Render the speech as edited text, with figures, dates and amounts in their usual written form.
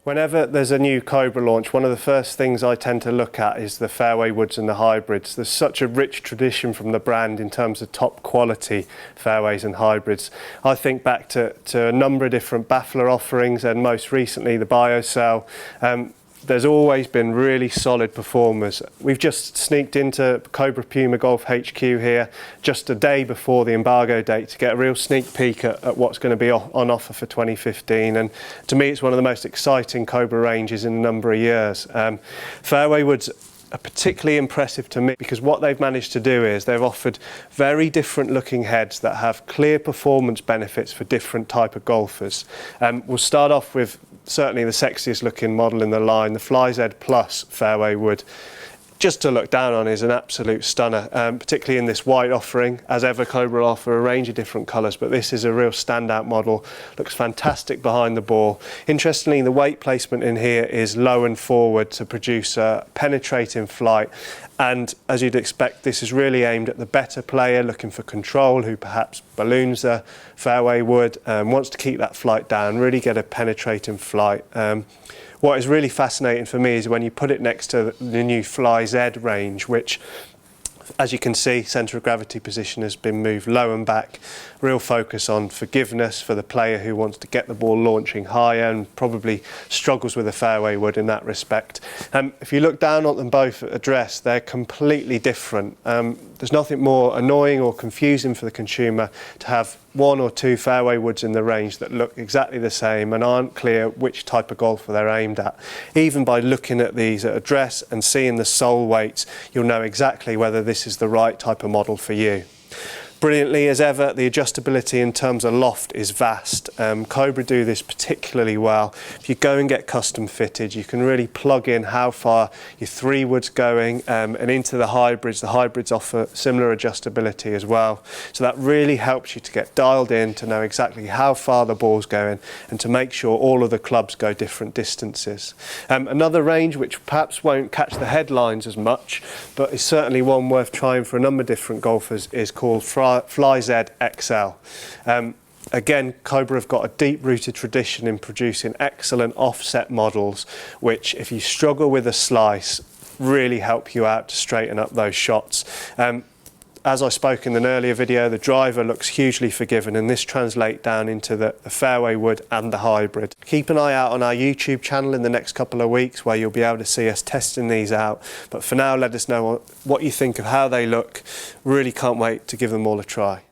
Whenever there's a new Cobra launch, one of the first things I tend to look at is the fairway woods and the hybrids. There's such a rich tradition from the brand in terms of top quality fairways and hybrids. I think back to a number of different baffler offerings, and most recently the BioCell. There's always been really solid performers. We've just sneaked into Cobra Puma Golf HQ here just a day before the embargo date to get a real sneak peek at what's going to be on offer for 2015, and to me it's one of the most exciting Cobra ranges in a number of years. Fairway woods are particularly impressive to me because what they've managed to do is they've offered very different looking heads that have clear performance benefits for different type of golfers. We'll start off with certainly the sexiest looking model in the line, the Fly-Z Plus fairway wood. Just to look down on is an absolute stunner, particularly in this white offering. As ever, Cobra will offer a range of different colours, but this is a real standout model. Looks fantastic behind the ball. Interestingly, the weight placement in here is low and forward to produce a penetrating flight. And as you'd expect, this is really aimed at the better player looking for control, who perhaps balloons the fairway wood, wants to keep that flight down, really get a penetrating flight. What is really fascinating for me is when you put it next to the new Fly-Z range, which, as you can see, centre of gravity position has been moved low and back. Real focus on forgiveness for the player who wants to get the ball launching higher and probably struggles with a fairway wood in that respect. If you look down on them both at address, they're completely different. There's nothing more annoying or confusing for the consumer to have one or two fairway woods in the range that look exactly the same and aren't clear which type of golfer they're aimed at. Even by looking at these at address and seeing the sole weights, you'll know exactly whether this is the right type of model for you. Brilliantly as ever, the adjustability in terms of loft is vast. Cobra do this particularly well. If you go and get custom fitted, you can really plug in how far your 3 wood's going, and into the hybrids. The hybrids offer similar adjustability as well. So that really helps you to get dialed in, to know exactly how far the ball's going and to make sure all of the clubs go different distances. Another range which perhaps won't catch the headlines as much, but is certainly one worth trying for a number of different golfers, is called Fly-Z XL. Again, Cobra have got a deep-rooted tradition in producing excellent offset models, which, if you struggle with a slice, really help you out to straighten up those shots. As I spoke in an earlier video, the driver looks hugely forgiving, and this translates down into the fairway wood and the hybrid. Keep an eye out on our YouTube channel in the next couple of weeks where you'll be able to see us testing these out. But for now, let us know what you think of how they look. Really can't wait to give them all a try.